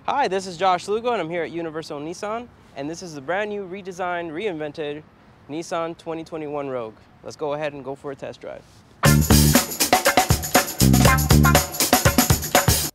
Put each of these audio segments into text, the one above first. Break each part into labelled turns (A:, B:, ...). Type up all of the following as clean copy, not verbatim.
A: Hi, this is Josh Lugo and I'm here at Universal Nissan, and this is the brand new, redesigned, reinvented Nissan 2021 Rogue. Let's go ahead and go for a test drive.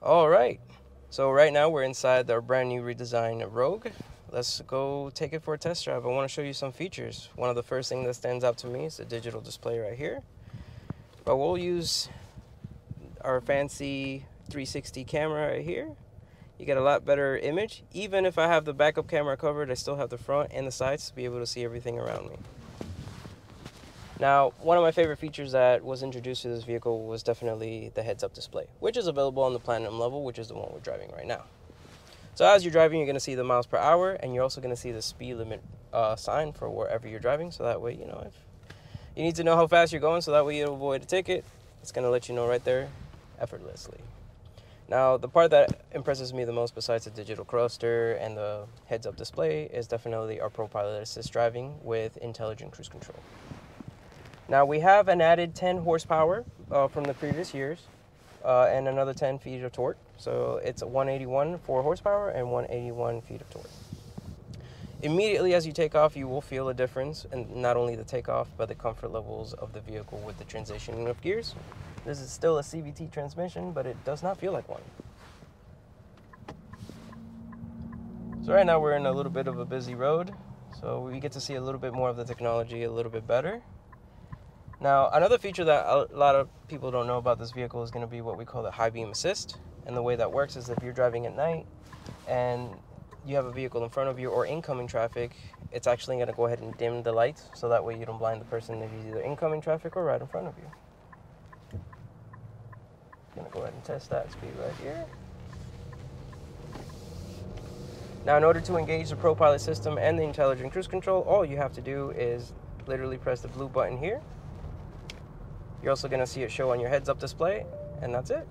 A: All right, so right now we're inside our brand new redesigned Rogue. Let's go take it for a test drive. I want to show you some features. One of the first things that stands out to me is the digital display right here. But we'll use our fancy 360 camera right here. You get a lot better image. Even if I have the backup camera covered, I still have the front and the sides to be able to see everything around me. Now, one of my favorite features that was introduced to this vehicle was definitely the heads-up display, which is available on the Platinum level, which is the one we're driving right now. So as you're driving, you're going to see the miles per hour, and you're also going to see the speed limit sign for wherever you're driving. So that way, you know, if you need to know how fast you're going, so that way you'll avoid a ticket, it's going to let you know right there effortlessly. Now, the part that impresses me the most besides the digital cluster and the heads-up display is definitely our ProPilot Assist driving with intelligent cruise control. Now, we have an added 10 horsepower from the previous years and another 10 feet of torque. So it's a 181 for horsepower and 181 feet of torque. Immediately as you take off, you will feel a difference in not only the takeoff, but the comfort levels of the vehicle with the transitioning of gears. This is still a CVT transmission, but it does not feel like one. So right now we're in a little bit of a busy road, so we get to see a little bit more of the technology a little bit better. Now, another feature that a lot of people don't know about this vehicle is going to be what we call the high beam assist. And the way that works is if you're driving at night and you have a vehicle in front of you or incoming traffic, it's actually going to go ahead and dim the lights, so that way you don't blind the person if he's either incoming traffic or right in front of you. Gonna go ahead and test that speed right here. Now, in order to engage the ProPilot system and the intelligent cruise control, all you have to do is literally press the blue button here. You're also gonna see it show on your heads-up display, and that's it.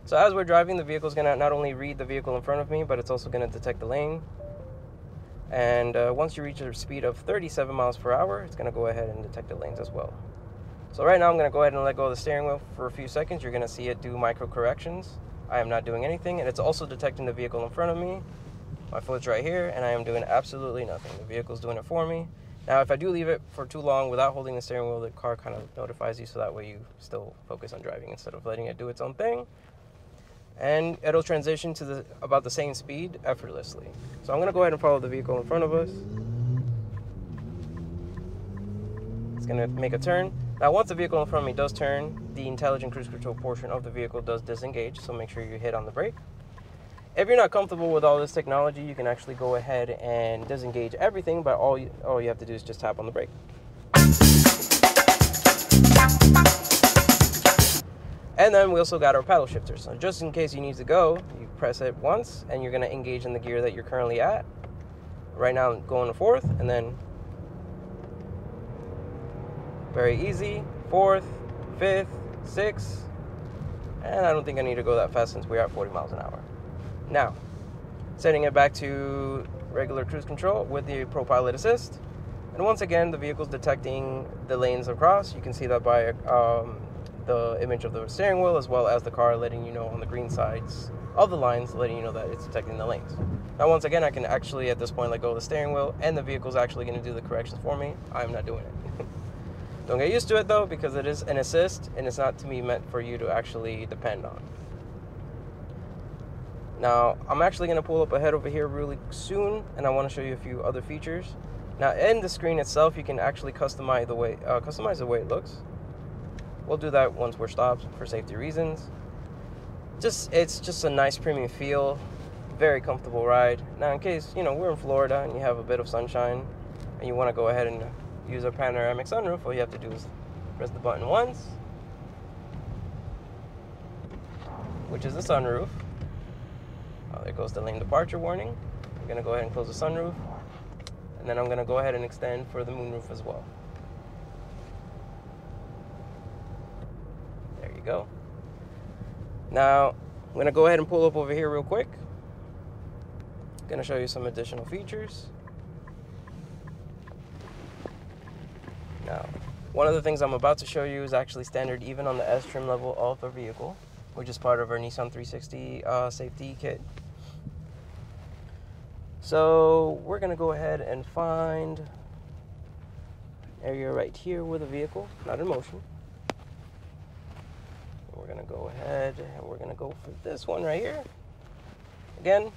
A: So as we're driving, the vehicle's gonna not only read the vehicle in front of me, but it's also gonna detect the lane. And once you reach a speed of 37 miles per hour, it's gonna go ahead and detect the lanes as well. So right now I'm going to go ahead and let go of the steering wheel for a few seconds. You're going to see it do micro corrections. I am not doing anything, and it's also detecting the vehicle in front of me. My foot's right here, and I am doing absolutely nothing. The vehicle's doing it for me. Now, if I do leave it for too long without holding the steering wheel, the car kind of notifies you, so that way you still focus on driving instead of letting it do its own thing. And it'll transition to about the same speed effortlessly. So I'm going to go ahead and follow the vehicle in front of us. It's going to make a turn. Now, once the vehicle in front of me does turn, the intelligent cruise control portion of the vehicle does disengage, so make sure you hit on the brake. If you're not comfortable with all this technology, you can actually go ahead and disengage everything, but all you have to do is just tap on the brake. And then we also got our paddle shifter, so just in case you need to go, you press it once, and you're going to engage in the gear that you're currently at. Right now, I'm going to fourth, and then very easy, fourth, fifth, sixth, and I don't think I need to go that fast since we're at 40 miles an hour. Now, setting it back to regular cruise control with the ProPilot Assist, and once again, the vehicle's detecting the lanes across. You can see that by the image of the steering wheel, as well as the car letting you know on the green sides of the lines, letting you know that it's detecting the lanes. Now, once again, I can actually, at this point, let go of the steering wheel, and the vehicle's actually going to do the corrections for me. I'm not doing it. Don't get used to it though, because it is an assist and it's not to be meant for you to actually depend on. Now, I'm actually going to pull up ahead over here really soon, and I want to show you a few other features. Now, in the screen itself, you can actually customize the way it looks. We'll do that once we're stopped for safety reasons. It's just a nice premium feel, very comfortable ride. Now, in case, you know, we're in Florida and you have a bit of sunshine and you want to go ahead and use a panoramic sunroof, all you have to do is press the button once, which is the sunroof. There goes the lane departure warning. I'm going to go ahead and close the sunroof, and then I'm going to go ahead and extend for the moonroof as well. There you go. Now, I'm going to go ahead and pull up over here real quick. I'm going to show you some additional features. Now, one of the things I'm about to show you is actually standard even on the S trim level of the vehicle, which is part of our Nissan 360 safety kit. So we're gonna go ahead and find an area right here with a vehicle, not in motion. We're gonna go ahead and we're gonna go for this one right here. Again,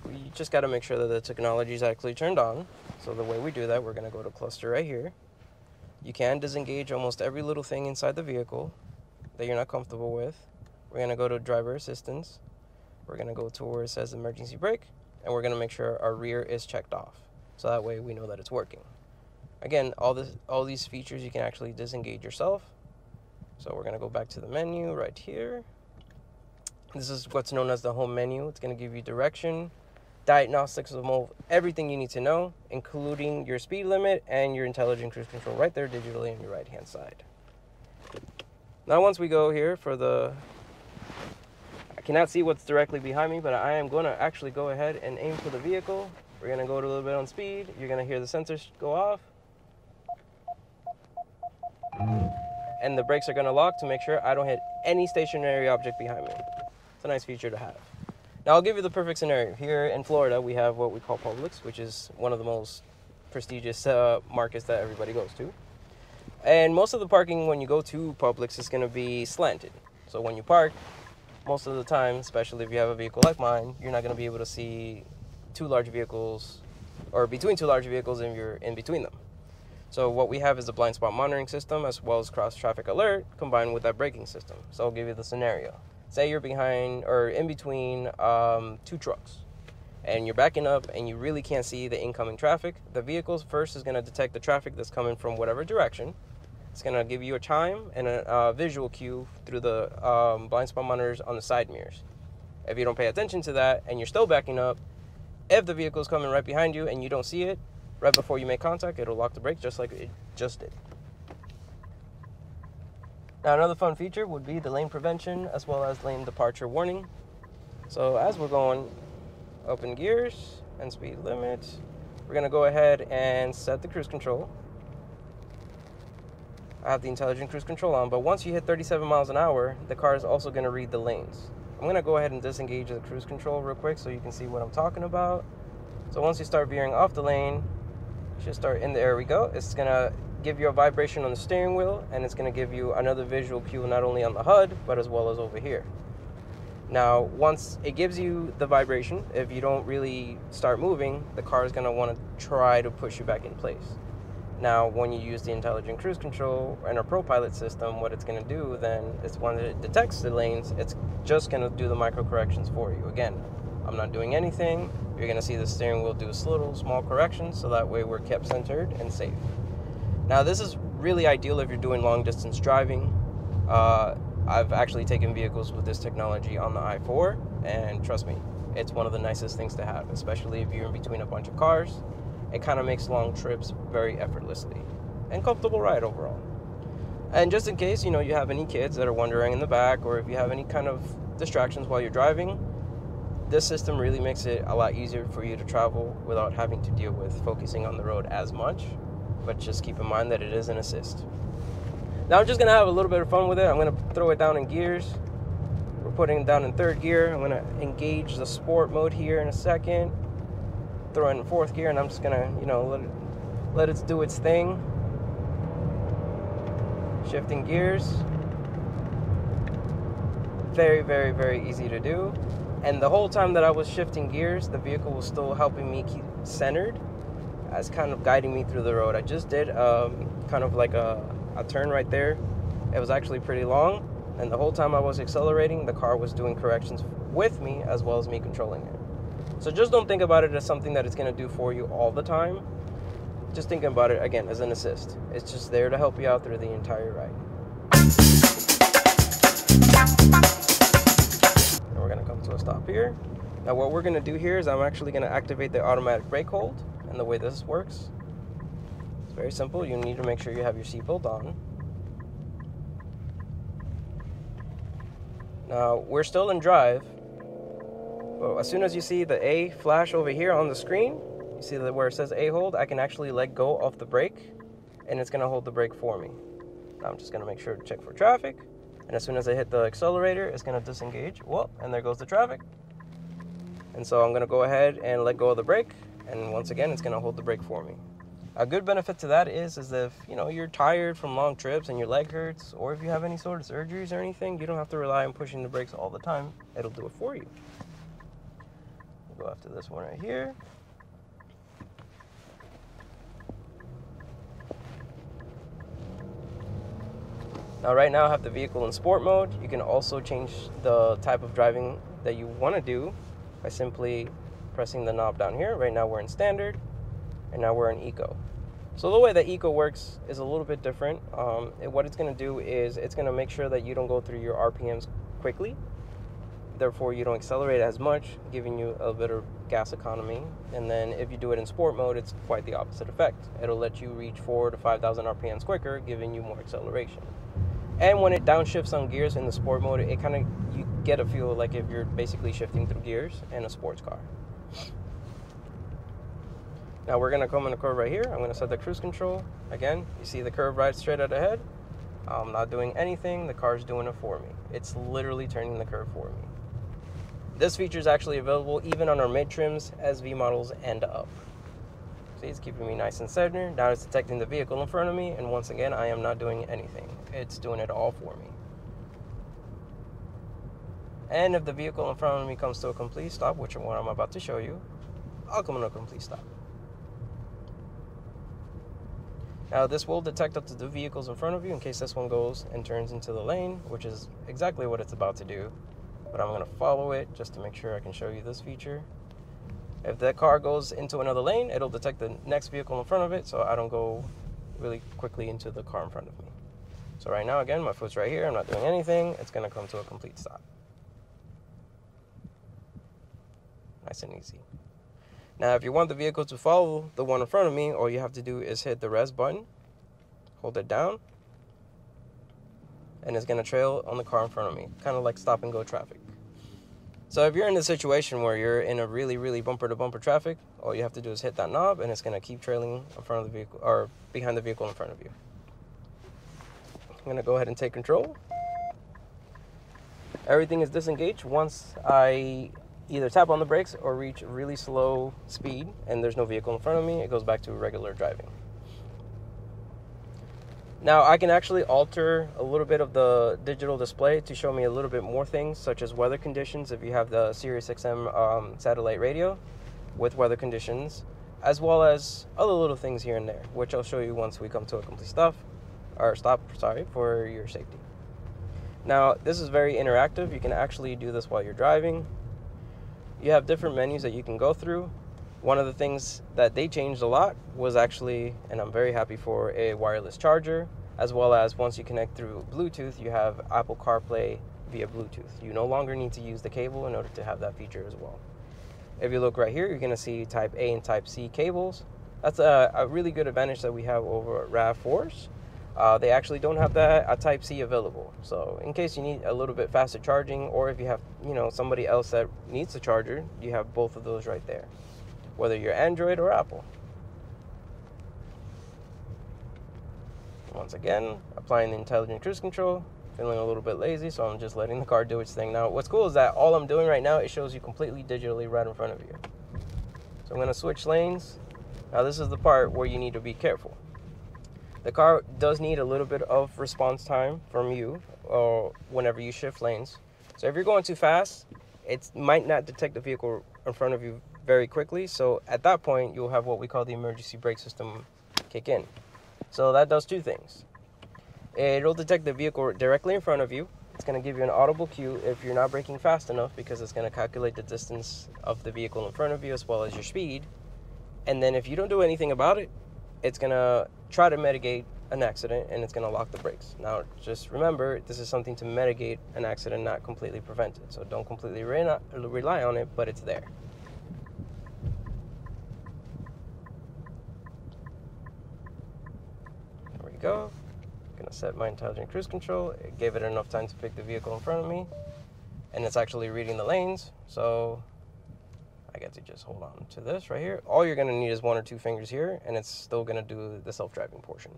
A: we just gotta make sure that the technology is actually turned on. So the way we do that, we're gonna go to cluster right here. You can disengage almost every little thing inside the vehicle that you're not comfortable with. We're gonna go to driver assistance. We're gonna go to where it says emergency brake, and we're gonna make sure our rear is checked off. So that way we know that it's working. Again, all these features you can actually disengage yourself. So we're gonna go back to the menu right here. This is what's known as the home menu. It's gonna give you direction, diagnostics of everything you need to know, including your speed limit and your intelligent cruise control right there digitally on your right hand side. Now once we go here for I cannot see what's directly behind me, but I am going to actually go ahead and aim for the vehicle. We're going to go to a little bit on speed. You're going to hear the sensors go off. And the brakes are going to lock to make sure I don't hit any stationary object behind me. It's a nice feature to have. Now I'll give you the perfect scenario. Here in Florida, we have what we call Publix, which is one of the most prestigious markets that everybody goes to. And most of the parking when you go to Publix is going to be slanted. So when you park, most of the time, especially if you have a vehicle like mine, you're not going to be able to see two large vehicles, or between two large vehicles if you're in between them. So what we have is a blind spot monitoring system as well as cross traffic alert combined with that braking system. So I'll give you the scenario. Say you're behind or in between two trucks and you're backing up and you really can't see the incoming traffic. The vehicle first is going to detect the traffic that's coming from whatever direction. It's going to give you a chime and a visual cue through the blind spot monitors on the side mirrors. If you don't pay attention to that and you're still backing up, if the vehicle is coming right behind you and you don't see it, right before you make contact, it'll lock the brakes just like it just did. Now another fun feature would be the lane prevention as well as lane departure warning. So as we're going up in gears and speed limit, we're going to go ahead and set the cruise control. I have the intelligent cruise control on, but once you hit 37 miles an hour, the car is also going to read the lanes. I'm going to go ahead and disengage the cruise control real quick so you can see what I'm talking about. So once you start veering off the lane, you should start in there we go. It's going to give you a vibration on the steering wheel, and it's going to give you another visual cue not only on the HUD, but as well as over here. Now, once it gives you the vibration, if you don't really start moving, the car is going to want to try to push you back in place. Now, when you use the intelligent cruise control and a ProPilot system, what it's going to do then is when it detects the lanes, it's just going to do the micro corrections for you. Again, I'm not doing anything. You're going to see the steering wheel do little small corrections, so that way we're kept centered and safe. Now, this is really ideal if you're doing long distance driving. I've actually taken vehicles with this technology on the I-4, and trust me, it's one of the nicest things to have, especially if you're in between a bunch of cars. It kind of makes long trips very effortlessly and comfortable ride overall. And just in case, you have any kids that are wandering in the back, or if you have any kind of distractions while you're driving, this system really makes it a lot easier for you to travel without having to deal with focusing on the road as much. But just keep in mind that it is an assist. Now I'm just gonna have a little bit of fun with it. I'm gonna throw it down in gears. We're putting it down in third gear. I'm gonna engage the sport mode here in a second. Throw it in fourth gear, and I'm just gonna, let it do its thing. Shifting gears. Very, very, very easy to do. And the whole time that I was shifting gears, the vehicle was still helping me keep centered as kind of guiding me through the road. I just did kind of like a turn right there. It was actually pretty long, and the whole time I was accelerating, the car was doing corrections with me as well as me controlling it. So just don't think about it as something that it's going to do for you all the time. Just think about it, again, as an assist. It's just there to help you out through the entire ride. And we're going to come to a stop here. Now what we're going to do here is I'm actually going to activate the automatic brake hold. And the way this works, it's very simple. You need to make sure you have your seatbelt on. Now, we're still in drive. But as soon as you see the A flash over here on the screen, you see that where it says A hold, I can actually let go of the brake, and it's going to hold the brake for me. Now I'm just going to make sure to check for traffic. And as soon as I hit the accelerator, it's going to disengage. Whoa, and there goes the traffic. And so I'm going to go ahead and let go of the brake, and once again it's going to hold the brake for me. A good benefit to that is if you're tired from long trips and your leg hurts, or if you have any sort of surgeries or anything, you don't have to rely on pushing the brakes all the time. It'll do it for you. We'll go after this one right here. Now right now I have the vehicle in sport mode. You can also change the type of driving that you want to do by simply pressing the knob down here. Right now we're in standard, and now we're in eco. So the way that eco works is a little bit different. What it's going to do is it's going to make sure that you don't go through your RPMs quickly. Therefore, you don't accelerate as much, giving you a better gas economy. And then if you do it in sport mode, it's quite the opposite effect. It'll let you reach 4,000 to 5,000 RPMs quicker, giving you more acceleration. And when it downshifts on gears in the sport mode, it you get a feel like if you're basically shifting through gears in a sports car. Now we're going to come in the curve right here. I'm going to set the cruise control. Again, you see the curve right straight out ahead. I'm not doing anything. The car's doing it for me. It's literally turning the curve for me. This feature is actually available even on our mid-trims, SV models, and up. See, it's keeping me nice and centered. Now it's detecting the vehicle in front of me, and once again, I am not doing anything. It's doing it all for me. And if the vehicle in front of me comes to a complete stop, which is what I'm about to show you, I'll come to a complete stop. Now this will detect up to the vehicles in front of you in case this one goes and turns into the lane, which is exactly what it's about to do. But I'm going to follow it just to make sure I can show you this feature. If that car goes into another lane, it'll detect the next vehicle in front of it, so I don't go really quickly into the car in front of me. So right now, again, my foot's right here. I'm not doing anything. It's going to come to a complete stop. Nice and easy. Now, if you want the vehicle to follow the one in front of me, all you have to do is hit the res button, hold it down, and it's going to trail on the car in front of me, kind of like stop and go traffic. So if you're in a situation where you're in a really, really bumper-to-bumper traffic, all you have to do is hit that knob, and it's going to keep trailing in front of the vehicle, or behind the vehicle in front of you. I'm going to go ahead and take control. Everything is disengaged once I either tap on the brakes or reach really slow speed and there's no vehicle in front of me. It goes back to regular driving. Now I can actually alter a little bit of the digital display to show me a little bit more things, such as weather conditions if you have the SiriusXM satellite radio with weather conditions, as well as other little things here and there, which I'll show you once we come to a complete stop for your safety. Now this is very interactive. You can actually do this while you're driving. You have different menus that you can go through. One of the things that they changed a lot was actually, and I'm very happy for, a wireless charger, as well as once you connect through Bluetooth, you have Apple CarPlay via Bluetooth. You no longer need to use the cable in order to have that feature as well. If you look right here, you're going to see Type A and Type C cables. That's a really good advantage that we have over RAV4s. They actually don't have that a Type C available. So in case you need a little bit faster charging, or if you have somebody else that needs a charger, you have both of those right there, whether you're Android or Apple. Once again, applying the intelligent cruise control. Feeling a little bit lazy, so I'm just letting the car do its thing. Now what's cool is that all I'm doing right now, it shows you completely digitally right in front of you. So I'm going to switch lanes. Now this is the part where you need to be careful. The car does need a little bit of response time from you whenever you shift lanes. So if you're going too fast, it might not detect the vehicle in front of you very quickly. So at that point, you'll have what we call the emergency brake system kick in. So that does two things. It'll detect the vehicle directly in front of you. It's going to give you an audible cue if you're not braking fast enough, because it's going to calculate the distance of the vehicle in front of you as well as your speed. And then if you don't do anything about it, it's going to try to mitigate an accident, and it's going to lock the brakes. Now, just remember, this is something to mitigate an accident, not completely prevent it. So don't completely rely on it, but it's there. There we go. I'm going to set my intelligent cruise control. It gave it enough time to pick the vehicle in front of me, and it's actually reading the lanes. So I get to just hold on to this right here. All you're going to need is one or two fingers here, and it's still going to do the self-driving portion.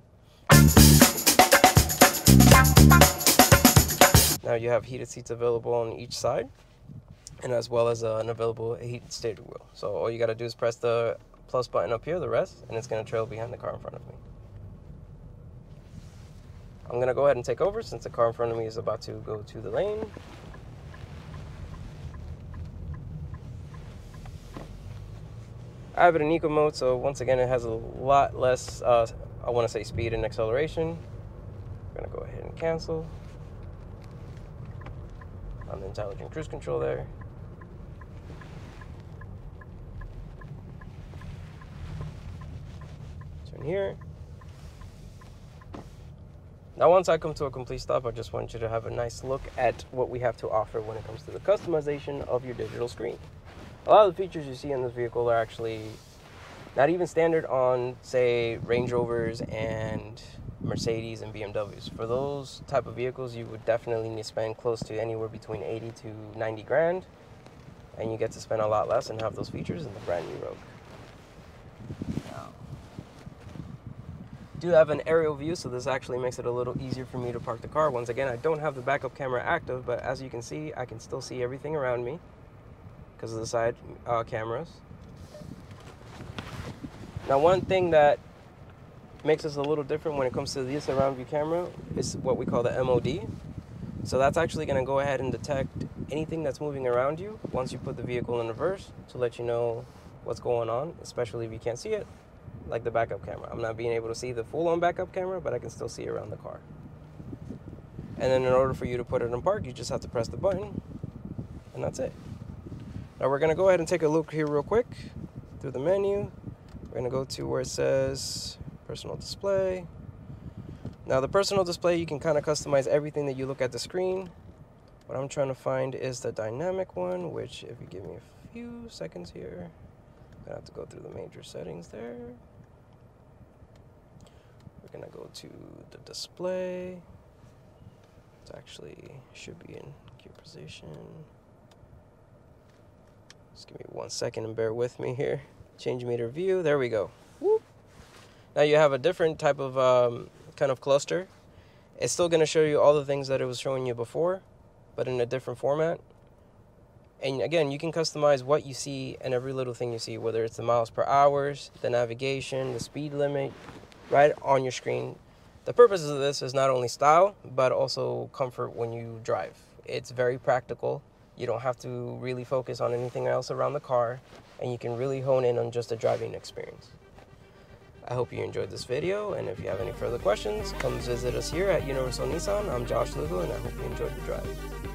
A: Now you have heated seats available on each side. and as well as an available heated steering wheel. So all you got to do is press the plus button up here, the rest, and it's going to trail behind the car in front of me. I'm going to go ahead and take over since the car in front of me is about to go to the lane. I have it in eco mode, so once again it has a lot less, I want to say, speed and acceleration. I'm going to go ahead and cancel on the intelligent cruise control there. Turn here. Now once I come to a complete stop, I just want you to have a nice look at what we have to offer when it comes to the customization of your digital screen. A lot of the features you see in this vehicle are actually not even standard on, say, Range Rovers and Mercedes and BMWs. For those type of vehicles, you would definitely need to spend close to anywhere between 80 to 90 grand, and you get to spend a lot less and have those features in the brand new Rogue. Now, I do have an aerial view, so this actually makes it a little easier for me to park the car. Once again, I don't have the backup camera active, but as you can see, I can still see everything around me because of the side cameras. Now, one thing that makes us a little different when it comes to this surround view camera is what we call the MOD. So that's actually going to go ahead and detect anything that's moving around you once you put the vehicle in reverse to let you know what's going on, especially if you can't see it, like the backup camera. I'm not being able to see the full-on backup camera, but I can still see around the car. And then in order for you to put it in park, you just have to press the button, and that's it. Now we're going to go ahead and take a look here real quick through the menu. We're going to go to where it says personal display. Now the personal display, you can kind of customize everything that you look at the screen. What I'm trying to find is the dynamic one, which if you give me a few seconds here, I'm going to have to go through the major settings there. We're going to go to the display. It actually should be in queue position. Just give me 1 second and bear with me here. Change meter view. There we go. Whoop. Now you have a different type of kind of cluster. It's still going to show you all the things that it was showing you before, but in a different format. And again, you can customize what you see and every little thing you see, whether it's the miles per hour, the navigation, the speed limit, right on your screen. The purpose of this is not only style, but also comfort when you drive. It's very practical. You don't have to really focus on anything else around the car, and you can really hone in on just the driving experience. I hope you enjoyed this video, and if you have any further questions, come visit us here at Universal Nissan. I'm Josh Lugo, and I hope you enjoyed the drive.